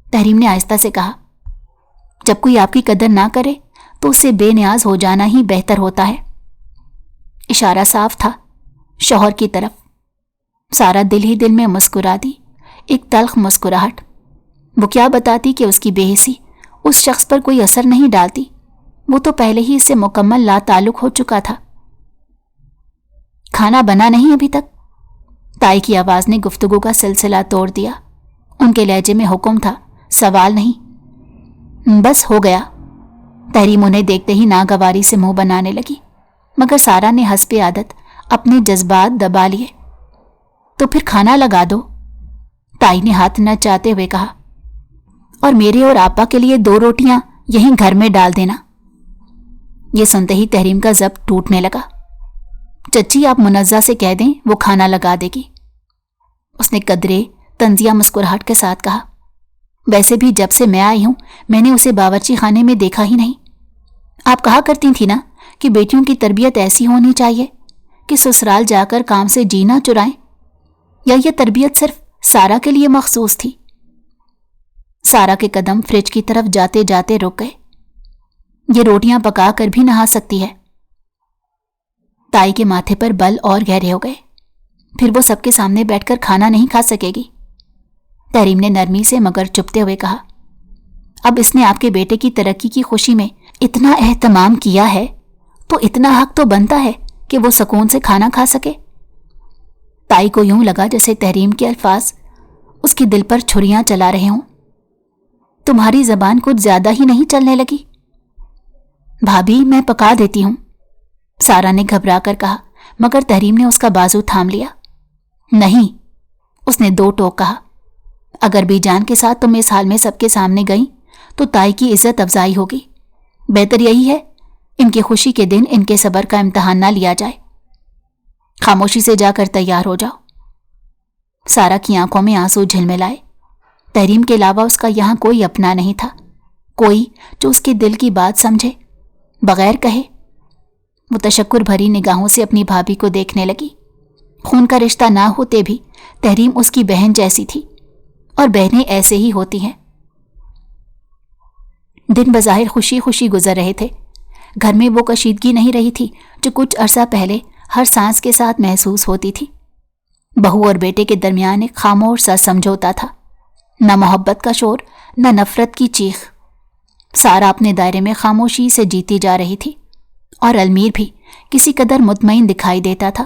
تحریم نے آہستہ سے کہا، جب کوئی آپ کی قدر نہ کرے تو اس سے بے نیاز ہو جانا ہی بہتر ہوتا ہے۔ اشارہ صاف تھا، شوہر کی طرف۔ سارا دل ہی دل میں مسکرا دی، ایک تلخ مسکراہٹ۔ وہ کیا بتاتی کہ اس کی بے حسی اس شخص پر کوئی اثر نہیں ڈالتی، وہ تو پہلے ہی اس سے مکمل لا تعلق ہو چکا تھا۔ کھانا بنا نہیں ابھی تک؟ تائی کی آواز نے گفتگو کا سلسلہ توڑ دیا۔ ان کے لہجے میں حکم تھا، سوال نہیں۔ بس ہو گیا۔ تحریم انہیں دیکھتے ہی ناگواری سے منہ بنانے لگی، مگر سارا نے حسب عادت اپنے جذبات دبا لیے۔ تو پھر کھانا لگا دو، تائی نے ہاتھ نہ چاہتے ہوئے کہا، اور میرے اور آپا کے لیے 2 روٹیاں یہیں گھر میں ڈال دینا۔ یہ سنتے ہی تحریم کا ضبط ٹوٹنے لگا۔ چچی آپ منزہ سے کہہ دیں، وہ کھانا لگا دے گی۔ اس نے قدرے طنزیہ مسکراہٹ کے ساتھ کہا، ویسے بھی جب سے میں آئی ہوں میں نے اسے باورچی خانے میں دیکھا ہی نہیں۔ آپ کہا کرتی تھی نا کہ بیٹیوں کی تربیت ایسی ہونی چاہیے کہ سسرال جا کر کام سے جی نہ چرائیں، یا یہ تربیت صرف سارا کے لیے مخصوص تھی؟ سارا کے قدم فریج کی طرف جاتے جاتے رک گئے۔ یہ روٹیاں پکا کر بھی نہا سکتی ہے۔ تائی کے ماتھے پر بل اور گہرے ہو گئے۔ پھر وہ سب کے سامنے بیٹھ کر کھانا نہیں کھا سکے گی۔ تحریم نے نرمی سے مگر چپتے ہوئے کہا، اب اس نے آپ کے بیٹے کی ترقی کی خوشی میں اتنا اہتمام کیا ہے تو اتنا حق تو بنتا ہے کہ وہ سکون سے کھانا کھا سکے۔ تائی کو یوں لگا جیسے تحریم کے الفاظ اس کے دل پر چھریاں چلا رہے ہوں۔ تمہاری زبان کچھ زیادہ ہی نہیں چلنے لگی؟ بھابھی میں پکا دیتی ہوں، سارا نے گھبرا کر کہا، مگر تحریم نے اس کا بازو تھام لیا۔ نہیں، اس نے دو ٹوک کہا، اگر بی جان کے ساتھ تم اس حال میں سب کے سامنے گئیں تو تائی کی عزت افزائی ہوگی۔ بہتر یہی ہے ان کی خوشی کے دن ان کے صبر کا امتحان نہ لیا جائے۔ خاموشی سے جا کر تیار ہو جاؤ۔ سارا کی آنکھوں میں آنسو جھلملائے۔ تحریم کے علاوہ اس کا یہاں کوئی اپنا نہیں تھا، کوئی جو اس کے دل کی بات سمجھے بغیر کہے۔ وہ تشکر بھری نگاہوں سے اپنی بھابھی کو دیکھنے لگی۔ خون کا رشتہ نہ ہوتے بھی تحریم اس کی بہن جیسی تھی، اور بہنیں ایسے ہی ہوتی ہیں۔ دن بظاہر خوشی خوشی گزر رہے تھے۔ گھر میں وہ کشیدگی نہیں رہی تھی جو کچھ عرصہ پہلے ہر سانس کے ساتھ محسوس ہوتی تھی۔ بہو اور بیٹے کے درمیان ایک خاموش سا سمجھوتا تھا، نہ محبت کا شور، نہ نفرت کی چیخ۔ سارا اپنے دائرے میں خاموشی سے جیتی جا رہی تھی، اور المیر بھی کسی قدر مطمئن دکھائی دیتا تھا،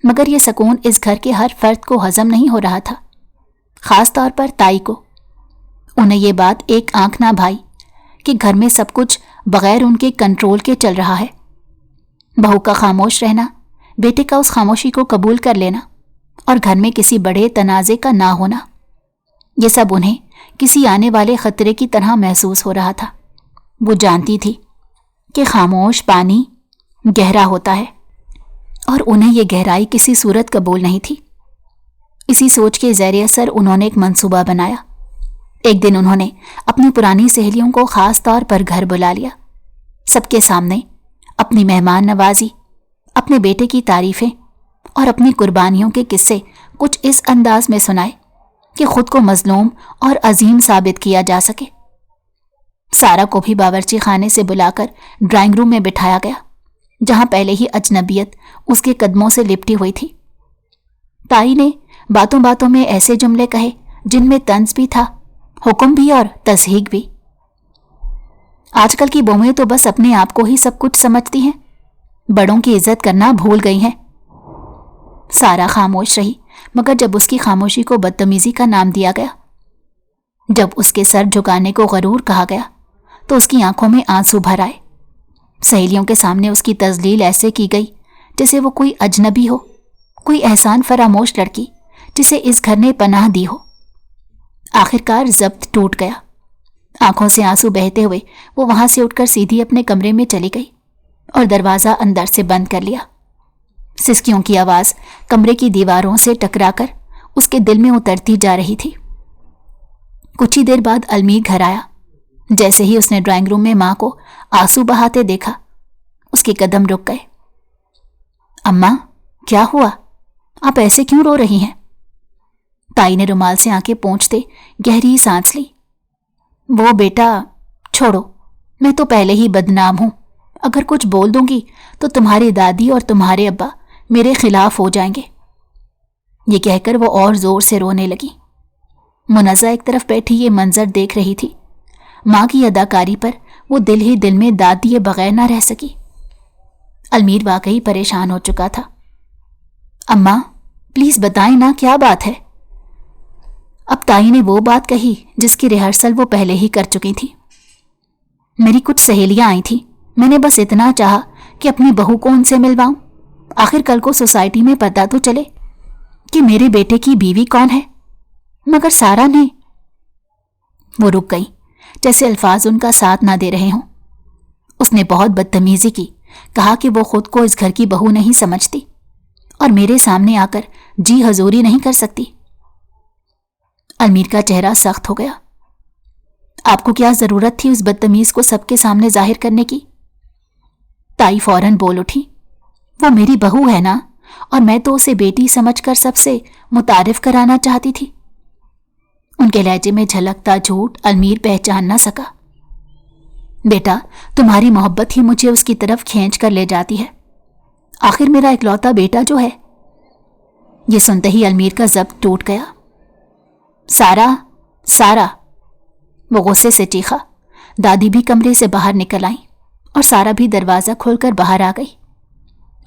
مگر یہ سکون اس گھر کے ہر فرد کو ہضم نہیں ہو رہا تھا، خاص طور پر تائی کو۔ انہیں یہ بات ایک آنکھ نہ بھائی کہ گھر میں سب کچھ بغیر ان کے کنٹرول کے چل رہا ہے۔ بہو کا خاموش رہنا، بیٹے کا اس خاموشی کو قبول کر لینا، اور گھر میں کسی بڑے تنازع کا نہ ہونا، یہ سب انہیں کسی آنے والے خطرے کی طرح محسوس ہو رہا تھا۔ وہ جانتی تھی کہ خاموش پانی گہرا ہوتا ہے، اور انہیں یہ گہرائی کسی صورت قبول نہیں تھی۔ اسی سوچ کے زیر اثر انہوں نے ایک منصوبہ بنایا۔ ایک دن انہوں نے اپنی پرانی سہیلیوں کو خاص طور پر گھر بلا لیا۔ سب کے سامنے اپنی مہمان نوازی، اپنے بیٹے کی تعریفیں اور اپنی قربانیوں کے قصے کچھ اس انداز میں سنائے کہ خود کو مظلوم اور عظیم ثابت کیا جا سکے۔ سارا کو بھی باورچی خانے سے بلا کر ڈرائنگ روم میں بٹھایا گیا، جہاں پہلے ہی اجنبیت اس کے قدموں سے لپٹی ہوئی تھی۔ تائی نے باتوں باتوں میں ایسے جملے کہے جن میں طنز بھی تھا، حکم بھی اور تضحیق بھی۔ آج کل کی بہویں تو بس اپنے آپ کو ہی سب کچھ سمجھتی ہیں، بڑوں کی عزت کرنا بھول گئی ہیں۔ سارا خاموش رہی، مگر جب اس کی خاموشی کو بدتمیزی کا نام دیا گیا، جب اس کے سر جھکانے کو غرور کہا گیا، تو اس کی آنکھوں میں آنسو بھر آئے۔ سہیلیوں کے سامنے اس کی تذلیل ایسے کی گئی جیسے وہ کوئی اجنبی ہو، کوئی احسان فراموش لڑکی جسے اس گھر نے پناہ دی ہو۔ آخرکار ضبط ٹوٹ گیا۔ آنکھوں سے آنسو بہتے ہوئے وہ وہاں سے اٹھ کر سیدھی اپنے کمرے میں چلی گئی اور دروازہ اندر سے بند کر لیا۔ سسکیوں کی آواز کمرے کی دیواروں سے ٹکرا کر اس کے دل میں اترتی جا رہی تھی۔ کچھ ہی دیر بعد المیر گھر آیا۔ جیسے ہی اس نے ڈرائنگ روم میں ماں کو آنسو بہاتے دیکھا، اس کے قدم رک گئے۔ اماں، کیا ہوا؟ آپ ایسے کیوں رو رہی ہیں؟ تائی نے رومال سے آنکھیں پونچھتے گہری سانس لی۔ وہ بیٹا، چھوڑو، میں تو پہلے ہی بدنام ہوں، اگر کچھ بول دوں گی تو تمہاری دادی اور تمہارے ابا میرے خلاف ہو جائیں گے۔ یہ کہہ کر وہ اور زور سے رونے لگی۔ منزہ ایک طرف بیٹھی یہ منظر دیکھ رہی تھی۔ ماں کی اداکاری پر وہ دل ہی دل میں داد دیے بغیر نہ رہ سکی۔ المیر واقعی پریشان ہو چکا تھا۔ اماں، پلیز بتائیں نا، کیا بات ہے؟ اب تائی نے وہ بات کہی جس کی ریہرسل وہ پہلے ہی کر چکی تھی۔ میری کچھ سہیلیاں آئی تھیں، میں نے بس اتنا چاہا کہ اپنی بہو کو ان سے ملواؤں، آخر کل کو سوسائٹی میں پتہ تو چلے کہ میرے بیٹے کی بیوی کون ہے۔ مگر سارا نے… وہ رک گئی، جیسے الفاظ ان کا ساتھ نہ دے رہے ہوں۔ اس نے بہت بدتمیزی کی، کہا کہ وہ خود کو اس گھر کی بہو نہیں سمجھتی اور میرے سامنے آ کر جی حضوری نہیں کر سکتی۔ المیر کا چہرہ سخت ہو گیا۔ آپ کو کیا ضرورت تھی اس بدتمیز کو سب کے سامنے ظاہر کرنے کی؟ تائی فوراً بول اٹھی، وہ میری بہو ہے نا، اور میں تو اسے بیٹی سمجھ کر سب سے متعارف کرانا چاہتی تھی۔ ان کے لہجے میں جھلکتا جھوٹ المیر پہچان نہ سکا۔ بیٹا، تمہاری محبت ہی مجھے اس کی طرف کھینچ کر لے جاتی ہے، آخر میرا اکلوتا بیٹا جو ہے۔ یہ سنتے ہی المیر کا ضبط ٹوٹ گیا۔ سارا، سارا، وہ غصے سے چیخا۔ دادی بھی کمرے سے باہر نکل آئیں اور سارا بھی دروازہ کھول کر باہر آ گئی۔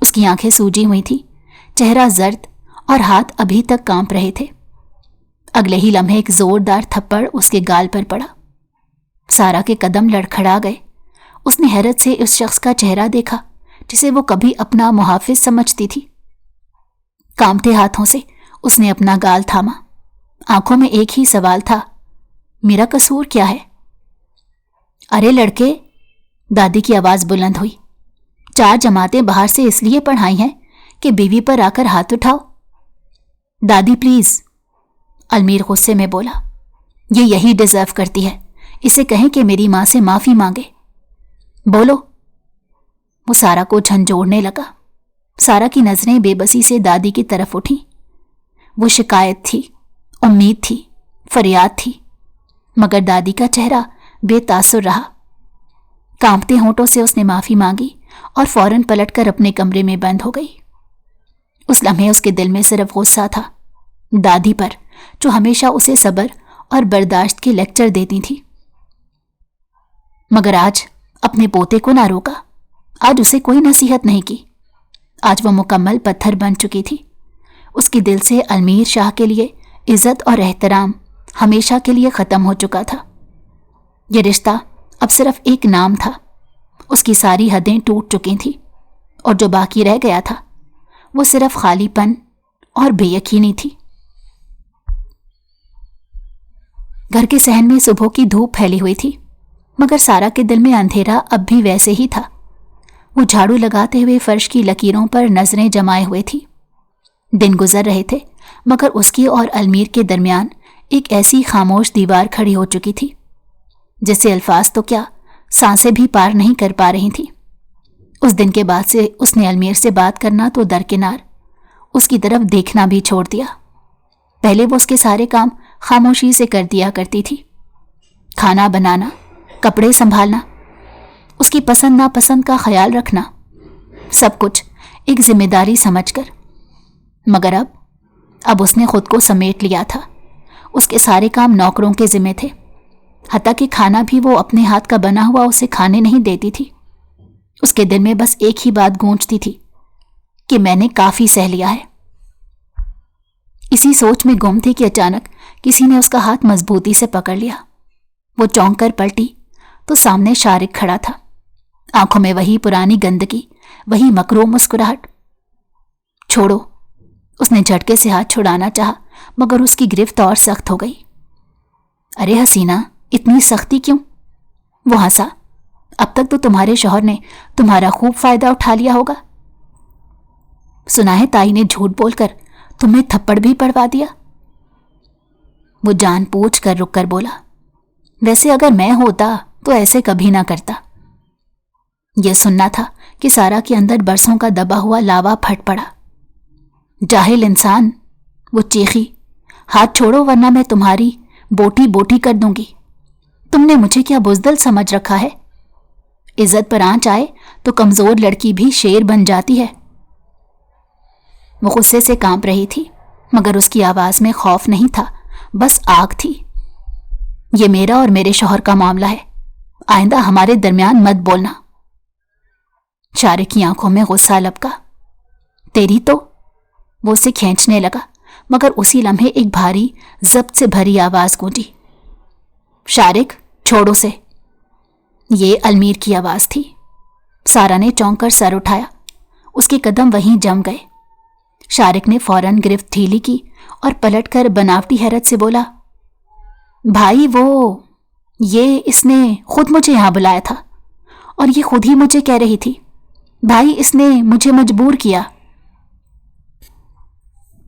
اس کی آنکھیں سوجی ہوئی تھیں، چہرہ زرد اور ہاتھ ابھی تک کانپ رہے تھے۔ اگلے ہی لمحے ایک زوردار تھپڑ اس کے گال پر پڑا۔ سارا کے قدم لڑکھڑا گئے، اس نے حیرت سے اس شخص کا چہرہ دیکھا جسے وہ کبھی اپنا محافظ سمجھتی تھی۔ کانپتے ہاتھوں سے اس نے اپنا گال تھاما۔ آنکھوں میں ایک ہی سوال تھا، میرا قصور کیا ہے؟ ارے لڑکے، دادی کی آواز بلند ہوئی، 4 جماعتیں باہر سے اس لیے پڑھائی ہیں کہ بیوی پر آ کر ہاتھ اٹھاؤ؟ دادی پلیز، المیر غصے میں بولا، یہ یہی ڈیزرو کرتی ہے، اسے کہیں کہ میری ماں سے معافی مانگے۔ بولو۔ وہ سارا کو جھنجھوڑنے لگا۔ سارا کی نظریں بے بسی سے دادی کی طرف اٹھیں۔ وہ شکایت تھی، امید تھی، فریاد تھی، مگر دادی کا چہرہ بے تاثر رہا۔ کانپتے ہونٹوں سے اس نے معافی مانگی اور فوراً پلٹ کر اپنے کمرے میں بند ہو گئی۔ اس لمحے اس کے دل میں صرف غصہ تھا، دادی پر جو ہمیشہ اسے صبر اور برداشت کے لیکچر دیتی تھی۔ مگر آج اپنے پوتے کو نہ روکا، آج اسے کوئی نصیحت نہیں کی۔ آج وہ مکمل پتھر بن چکی تھی۔ اس کے دل سے المیر شاہ کے لیے عزت اور احترام ہمیشہ کے لیے ختم ہو چکا تھا۔ یہ رشتہ اب صرف ایک نام تھا۔ اس کی ساری حدیں ٹوٹ چکی تھیں، اور جو باقی رہ گیا تھا وہ صرف خالی پن اور بے یقینی تھی۔ گھر کے صحن میں صبح کی دھوپ پھیلی ہوئی تھی، مگر سارا کے دل میں اندھیرا اب بھی ویسے ہی تھا۔ وہ جھاڑو لگاتے ہوئے فرش کی لکیروں پر نظریں جمائے ہوئے تھی۔ دن گزر رہے تھے، مگر اس کی اور المیر کے درمیان ایک ایسی خاموش دیوار کھڑی ہو چکی تھی جس سے الفاظ تو کیا، سانسیں بھی پار نہیں کر پا رہی تھیں۔ اس دن کے بعد سے اس نے المیر سے بات کرنا تو درکنار، اس کی طرف دیکھنا بھی چھوڑ دیا۔ پہلے وہ اس کے سارے کام خاموشی سے کر دیا کرتی تھی، کھانا بنانا، کپڑے سنبھالنا، اس کی پسند ناپسند کا خیال رکھنا، سب کچھ ایک ذمہ داری سمجھ کر۔ مگر اب اس نے خود کو سمیٹ لیا تھا۔ اس کے سارے کام نوکروں کے ذمہ تھے، حتیٰ کہ کھانا بھی وہ اپنے ہاتھ کا بنا ہوا اسے کھانے نہیں دیتی تھی۔ اس کے دل میں بس ایک ہی بات گونجتی تھی کہ میں نے کافی سہ لیا ہے۔ اسی سوچ میں گم تھی کہ اچانک کسی نے اس کا ہاتھ مضبوطی سے پکڑ لیا۔ وہ چونک کر پلٹی تو سامنے شارق کھڑا تھا، آنکھوں میں وہی پرانی گندگی، وہی مکروہ مسکراہٹ۔ چھوڑو، اس نے جھٹکے سے ہاتھ چھڑانا چاہا، مگر اس کی گرفت اور سخت ہو گئی۔ ارے حسینہ، اتنی سختی کیوں؟ وہ ہنسا، اب تک تو تمہارے شوہر نے تمہارا خوب فائدہ اٹھا لیا ہوگا۔ سنا ہے تائی نے جھوٹ بول کر تمہیں تھپڑ بھی پڑوا دیا۔ وہ جان پوچھ کر رک کر بولا، ویسے اگر میں ہوتا تو ایسے کبھی نہ کرتا۔ یہ سننا تھا کہ سارا کے اندر برسوں کا دبا ہوا لاوا پھٹ پڑا۔ جاہل انسان، وہ چیخی، ہاتھ چھوڑو ورنہ میں تمہاری بوٹی بوٹی کر دوں گی۔ تم نے مجھے کیا بزدل سمجھ رکھا ہے؟ عزت پر آنچ آئے تو کمزور لڑکی بھی شیر بن جاتی ہے۔ وہ غصے سے کانپ رہی تھی، مگر اس کی آواز میں خوف نہیں تھا، بس آگ تھی۔ یہ میرا اور میرے شوہر کا معاملہ ہے، آئندہ ہمارے درمیان مت بولنا۔ شارق کی آنکھوں میں غصہ لپکا۔ تیری تو؟ وہ اسے کھینچنے لگا، مگر اسی لمحے ایک بھاری ضبط سے بھری آواز گونجی، شارق چھوڑو سے۔ یہ المیر کی آواز تھی۔ سارا نے چونک کر سر اٹھایا، اس کے قدم وہیں جم گئے۔ شارق نے فوراً گرفت ڈھیلی کی اور پلٹ کر بناوٹی حیرت سے بولا، بھائی یہ اس نے خود مجھے یہاں بلایا تھا، اور یہ خود ہی مجھے کہہ رہی تھی، بھائی اس نے مجھے مجبور کیا۔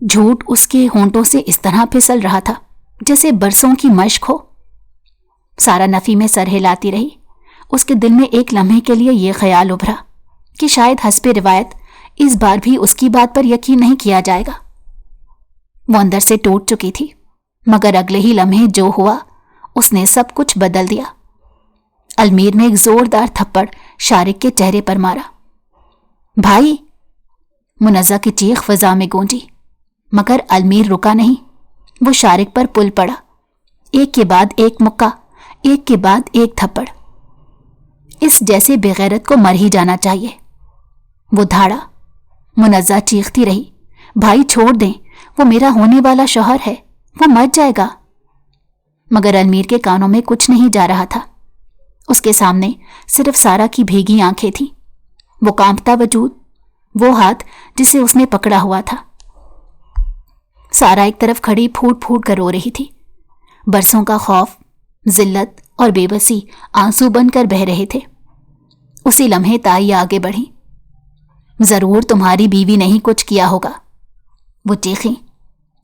جھوٹ اس کے ہونٹوں سے اس طرح پھسل رہا تھا جیسے برسوں کی مشق ہو۔ سارا نفی میں سر ہلاتی رہی۔ اس کے دل میں ایک لمحے کے لیے یہ خیال ابھرا کہ شاید حسب روایت اس بار بھی اس کی بات پر یقین نہیں کیا جائے گا۔ وہ اندر سے ٹوٹ چکی تھی، مگر اگلے ہی لمحے جو ہوا اس نے سب کچھ بدل دیا۔ المیر نے ایک زوردار تھپڑ شارق کے چہرے پر مارا۔ بھائی! منزہ کی چیخ فضا میں گونجی، مگر المیر رکا نہیں۔ وہ شارق پر پل پڑا، ایک کے بعد ایک مکہ، ایک کے بعد ایک تھپڑ۔ اس جیسے بغیرت کو مر ہی جانا چاہیے۔ وہ دھاڑا۔ منزہ چیختی رہی، بھائی چھوڑ دیں، وہ میرا ہونے والا شوہر ہے، وہ مر جائے گا۔ مگر المیر کے کانوں میں کچھ نہیں جا رہا تھا۔ اس کے سامنے صرف سارا کی بھیگی آنکھیں تھیں، وہ کانپتا وجود، وہ ہاتھ جسے اس نے پکڑا ہوا تھا۔ سارا ایک طرف کھڑی پھوٹ پھوٹ کر رو رہی تھی۔ برسوں کا خوف، ذلت اور بے بسی آنسو بن کر بہہ رہے تھے۔ اسی لمحے تائی آگے بڑھی۔ ضرور تمہاری بیوی نے ہی کچھ کیا ہوگا، وہ چیخیں۔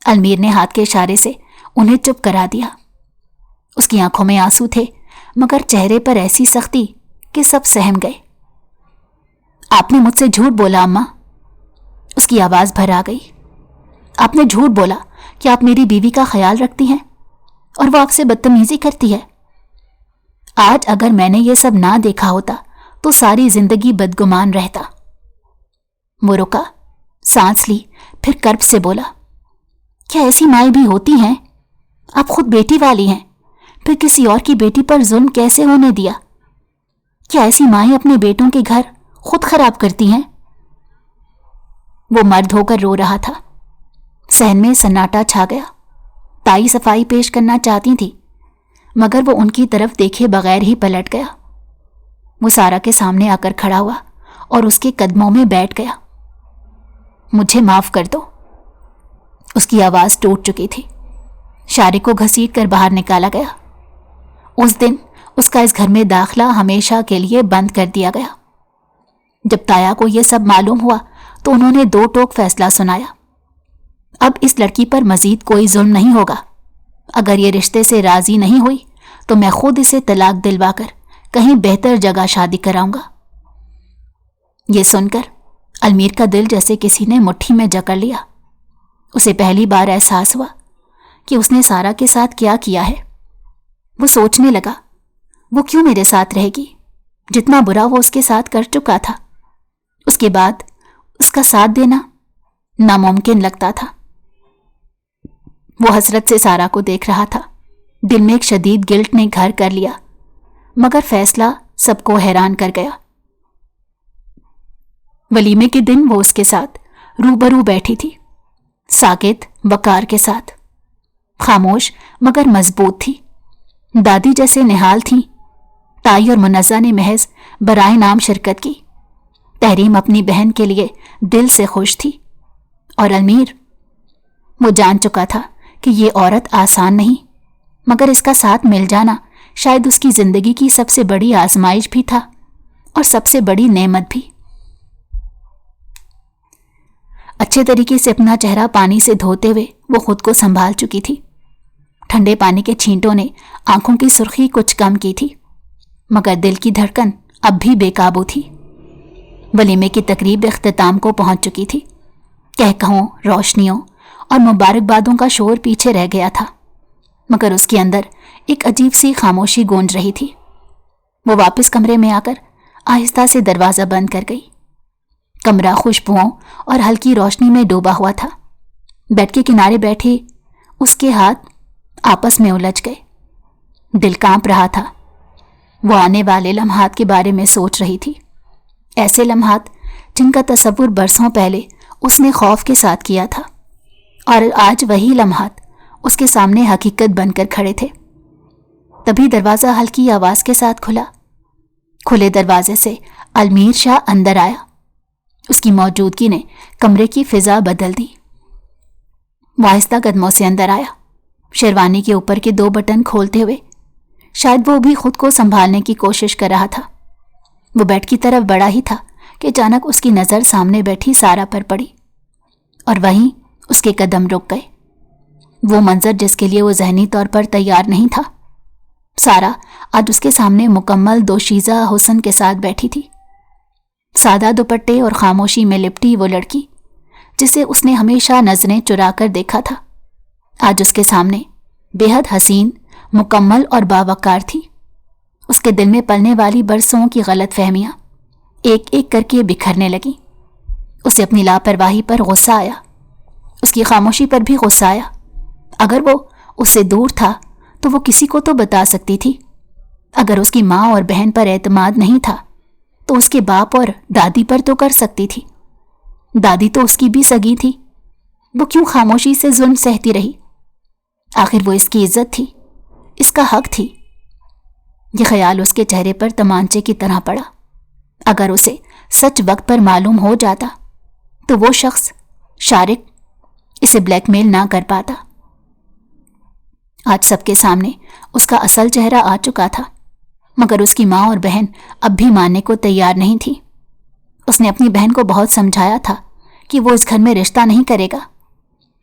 المیر نے ہاتھ کے اشارے سے انہیں چپ کرا دیا۔ اس کی آنکھوں میں آنسو تھے، مگر چہرے پر ایسی سختی کہ سب سہم گئے۔ آپ نے مجھ سے جھوٹ بولا اماں، اس کی آواز بھر آ گئی۔ آپ نے جھوٹ بولا کہ آپ میری بیوی کا خیال رکھتی ہیں اور وہ آپ سے بدتمیزی کرتی ہے۔ آج اگر میں نے یہ سب نہ دیکھا ہوتا تو ساری زندگی بدگمان رہتا۔ وہ رکا، سانس لی، پھر کرب سے بولا، کیا ایسی مائیں بھی ہوتی ہیں؟ آپ خود بیٹی والی ہیں، پھر کسی اور کی بیٹی پر ظلم کیسے ہونے دیا؟ کیا ایسی مائیں اپنے بیٹوں کے گھر خود خراب کرتی ہیں؟ وہ مرد ہو کر رو رہا تھا۔ صحن میں سناٹا چھا گیا۔ تائی صفائی پیش کرنا چاہتی تھی، مگر وہ ان کی طرف دیکھے بغیر ہی پلٹ گیا۔ وہ سارا کے سامنے آ کر کھڑا ہوا اور اس کے قدموں میں بیٹھ گیا۔ مجھے معاف کر دو، اس کی آواز ٹوٹ چکی تھی۔ شارق کو گھسیٹ کر باہر نکالا گیا۔ اس دن اس کا اس گھر میں داخلہ ہمیشہ کے لیے بند کر دیا گیا۔ جب تایا کو یہ سب معلوم ہوا تو انہوں نے 2 ٹوک فیصلہ سنایا۔ اب اس لڑکی پر مزید کوئی ظلم نہیں ہوگا۔ اگر یہ رشتے سے راضی نہیں ہوئی تو میں خود اسے طلاق دلوا کر کہیں بہتر جگہ شادی کراؤں گا۔ یہ سن کر المیر کا دل جیسے کسی نے مٹھی میں جکڑ لیا۔ اسے پہلی بار احساس ہوا کہ اس نے سارا کے ساتھ کیا کیا ہے۔ وہ سوچنے لگا، وہ کیوں میرے ساتھ رہے گی؟ جتنا برا وہ اس کے ساتھ کر چکا تھا، اس کے بعد اس کا ساتھ دینا ناممکن لگتا تھا۔ وہ حسرت سے سارا کو دیکھ رہا تھا۔ دل میں ایک شدید گلٹ نے گھر کر لیا، مگر فیصلہ سب کو حیران کر گیا۔ ولیمے کے دن وہ اس کے ساتھ روبرو بیٹھی تھی، ساکت وقار کے ساتھ، خاموش مگر مضبوط تھی، دادی جیسے نہال تھیں۔ تائی اور منزہ نے محض برائے نام شرکت کی۔ تحریم اپنی بہن کے لیے دل سے خوش تھی، اور المیر، وہ جان چکا تھا کہ یہ عورت آسان نہیں، مگر اس کا ساتھ مل جانا شاید اس کی زندگی کی سب سے بڑی آزمائش بھی تھا اور سب سے بڑی نعمت بھی۔ اچھے طریقے سے اپنا چہرہ پانی سے دھوتے ہوئے وہ خود کو سنبھال چکی تھی۔ ٹھنڈے پانی کے چھینٹوں نے آنکھوں کی سرخی کچھ کم کی تھی، مگر دل کی دھڑکن اب بھی بے قابو تھی۔ ولیمے کی تقریب اختتام کو پہنچ چکی تھی۔ کہکہوں، روشنیوں اور مبارکبادوں کا شور پیچھے رہ گیا تھا، مگر اس کے اندر ایک عجیب سی خاموشی گونج رہی تھی۔ وہ واپس کمرے میں آ کر آہستہ سے دروازہ بند کر گئی۔ کمرہ خوشبوؤں اور ہلکی روشنی میں ڈوبا ہوا تھا۔ بیڈ کے کنارے بیٹھے اس کے ہاتھ آپس میں الجھ گئے۔ دل کانپ رہا تھا۔ وہ آنے والے لمحات کے بارے میں سوچ رہی تھی، ایسے لمحات جن کا تصور برسوں پہلے اس نے خوف کے ساتھ کیا تھا، اور آج وہی لمحات اس کے سامنے حقیقت بن کر کھڑے تھے۔ تبھی دروازہ ہلکی آواز کے ساتھ کھلا۔ کھلے دروازے سے المیر شاہ اندر آیا۔ اس کی موجودگی نے کمرے کی فضا بدل دی۔ وہ آہستہ قدموں سے اندر آیا، شیروانی کے اوپر کے 2 بٹن کھولتے ہوئے۔ شاید وہ بھی خود کو سنبھالنے کی کوشش کر رہا تھا۔ وہ بیڈ کی طرف بڑھا ہی تھا کہ اچانک اس کی نظر سامنے بیٹھی سارا پر پڑی، اور وہیں اس کے قدم رک گئے۔ وہ منظر جس کے لیے وہ ذہنی طور پر تیار نہیں تھا۔ سارا آج اس کے سامنے مکمل دوشیزہ حسن کے ساتھ بیٹھی تھی۔ سادہ دوپٹے اور خاموشی میں لپٹی وہ لڑکی جسے اس نے ہمیشہ نظریں چرا کر دیکھا تھا، آج اس کے سامنے بے حد حسین، مکمل اور باوقار تھی۔ اس کے دل میں پلنے والی برسوں کی غلط فہمیاں ایک ایک کر کے بکھرنے لگیں۔ اسے اپنی لاپرواہی پر غصہ آیا، اس کی خاموشی پر بھی غصہ آیا۔ اگر وہ اس سے دور تھا تو وہ کسی کو تو بتا سکتی تھی۔ اگر اس کی ماں اور بہن پر اعتماد نہیں تھا تو اس کے باپ اور دادی پر تو کر سکتی تھی۔ دادی تو اس کی بھی سگی تھی، وہ کیوں خاموشی سے ظلم سہتی رہی؟ آخر وہ اس کی عزت تھی، اس کا حق تھی۔ یہ خیال اس کے چہرے پر تمانچے کی طرح پڑا۔ اگر اسے سچ وقت پر معلوم ہو جاتا تو وہ شخص شارق اسے بلیک میل نہ کر پاتا۔ آج سب کے سامنے اس کا اصل چہرہ آ چکا تھا، مگر اس کی ماں اور بہن اب بھی ماننے کو تیار نہیں تھی۔ اس نے اپنی بہن کو بہت سمجھایا تھا کہ وہ اس گھر میں رشتہ نہیں کرے گا،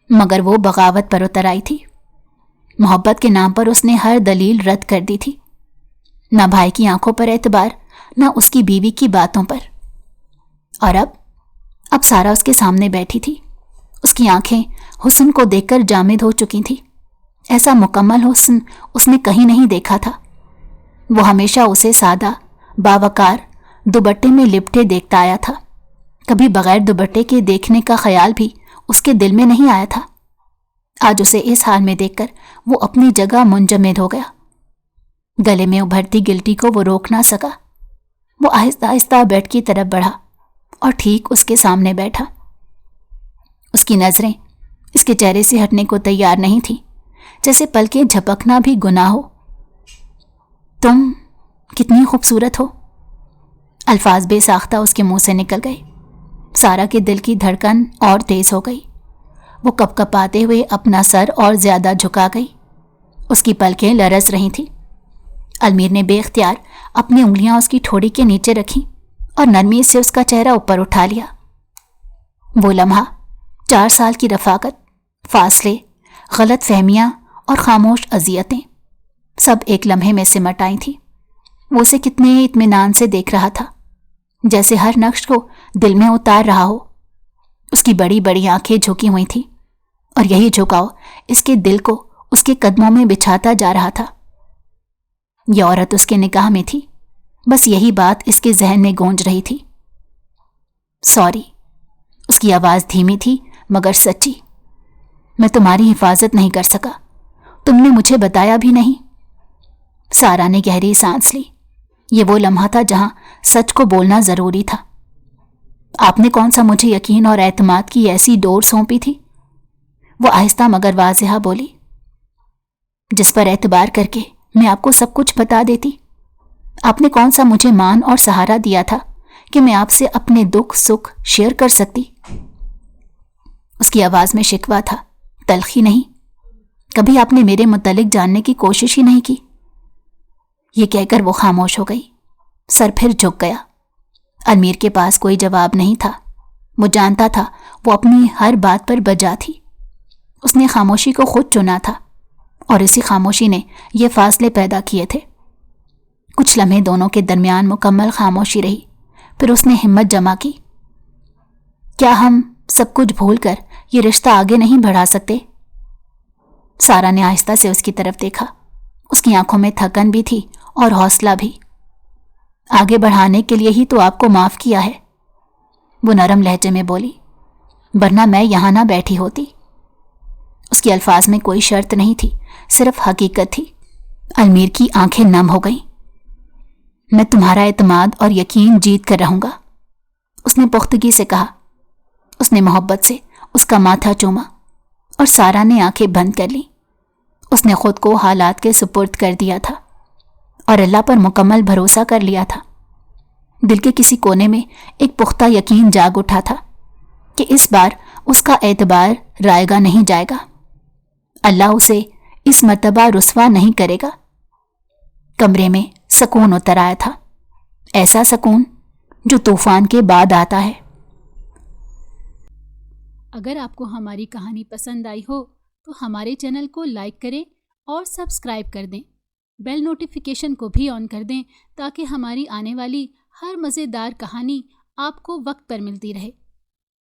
مگر وہ بغاوت پر اتر آئی تھی۔ محبت کے نام پر اس نے ہر دلیل رد کر دی تھی، نہ بھائی کی آنکھوں پر اعتبار، نہ اس کی بیوی کی باتوں پر۔ اور اب سارا اس کے سامنے بیٹھی تھی۔ اس کی آنکھیں حسن کو دیکھ کر جامد ہو چکی تھی۔ ایسا مکمل حسن اس نے کہیں نہیں دیکھا تھا۔ وہ ہمیشہ اسے سادہ، باوقار، دوپٹے میں لپٹے دیکھتا آیا تھا۔ کبھی بغیر دوپٹے کے دیکھنے کا خیال بھی اس کے دل میں نہیں آیا تھا۔ آج اسے اس حال میں دیکھ کر وہ اپنی جگہ منجمد ہو گیا۔ گلے میں ابھرتی گلٹی کو وہ روک نہ سکا۔ وہ آہستہ آہستہ بیڈ کی طرف بڑھا اور ٹھیک اس کے سامنے بیٹھا۔ اس کی نظریں اس کے چہرے سے ہٹنے کو تیار نہیں تھی، جیسے پلکیں جھپکنا بھی گناہ ہو۔ تم کتنی خوبصورت ہو، الفاظ بے ساختہ اس کے منہ سے نکل گئے۔ سارا کے دل کی دھڑکن اور تیز ہو گئی۔ وہ کپ کپاتے ہوئے اپنا سر اور زیادہ جھکا گئی۔ اس کی پلکیں لرز رہی تھیں۔ المیر نے بے اختیار اپنی انگلیاں اس کی ٹھوڑی کے نیچے رکھی اور نرمی سے اس کا چہرہ اوپر اٹھا لیا۔ وہ لمحہ 4 سال کی رفاقت، فاصلے، غلط فہمیاں اور خاموش اذیتیں سب ایک لمحے میں سمٹ آئی تھیں۔ وہ اسے کتنے اطمینان سے دیکھ رہا تھا، جیسے ہر نقش کو دل میں اتار رہا ہو۔ اس کی بڑی بڑی آنکھیں جھکی ہوئی تھیں اور یہی جھکاؤ اس کے دل کو اس کے قدموں میں بچھاتا جا رہا تھا۔ یہ عورت اس کے نکاح میں تھی، بس یہی بات اس کے ذہن میں گونج رہی تھی۔ سوری، اس کی آواز دھیمی تھی مگر سچی۔ میں تمہاری حفاظت نہیں کر سکا، تم نے مجھے بتایا بھی نہیں۔ سارا نے گہری سانس لی۔ یہ وہ لمحہ تھا جہاں سچ کو بولنا ضروری تھا۔ آپ نے کون سا مجھے یقین اور اعتماد کی ایسی ڈور سونپی تھی؟ وہ آہستہ مگر واضح بولی، جس پر اعتبار کر کے میں آپ کو سب کچھ بتا دیتی۔ آپ نے کون سا مجھے مان اور سہارا دیا تھا کہ میں آپ سے اپنے دکھ سکھ شیئر کر سکتی؟ اس کی آواز میں شکوہ تھا، تلخی نہیں۔ کبھی آپ نے میرے متعلق جاننے کی کوشش ہی نہیں کی۔ یہ کہہ کر وہ خاموش ہو گئی، سر پھر جھک گیا۔ المیر کے پاس کوئی جواب نہیں تھا۔ وہ جانتا تھا وہ اپنی ہر بات پر بجا تھی۔ اس نے خاموشی کو خود چنا تھا اور اسی خاموشی نے یہ فاصلے پیدا کیے تھے۔ کچھ لمحے دونوں کے درمیان مکمل خاموشی رہی، پھر اس نے ہمت جمع کی۔ کیا ہم سب کچھ بھول کر یہ رشتہ آگے نہیں بڑھا سکتے؟ سارا نے آہستہ سے اس کی طرف دیکھا۔ اس کی آنکھوں میں تھکن بھی تھی اور حوصلہ بھی۔ آگے بڑھانے کے لیے ہی تو آپ کو معاف کیا ہے، وہ نرم لہجے میں بولی، ورنہ میں یہاں نہ بیٹھی ہوتی۔ اس کے الفاظ میں کوئی شرط نہیں تھی، صرف حقیقت تھی۔ المیر کی آنکھیں نم ہو گئیں۔ میں تمہارا اعتماد اور یقین جیت کر رہوں گا، اس نے پختگی سے کہا۔ اس نے محبت سے اس کا ماتھا چوما اور سارا نے آنکھیں بند کر لیں۔ اس نے خود کو حالات کے سپرد کر دیا تھا اور اللہ پر مکمل بھروسہ کر لیا تھا۔ دل کے کسی کونے میں ایک پختہ یقین جاگ اٹھا تھا کہ اس بار اس کا اعتبار رائے گا نہیں جائے گا۔ اللہ اسے اس مرتبہ رسوا نہیں کرے گا۔ کمرے میں سکون اتر آیا تھا، ایسا سکون جو طوفان کے بعد آتا ہے۔ اگر آپ کو ہماری کہانی پسند آئی ہو تو ہمارے چینل کو لائک کریں اور سبسکرائب کر دیں۔ بیل نوٹیفیکیشن کو بھی آن کر دیں تاکہ ہماری آنے والی ہر مزیدار کہانی آپ کو وقت پر ملتی رہے۔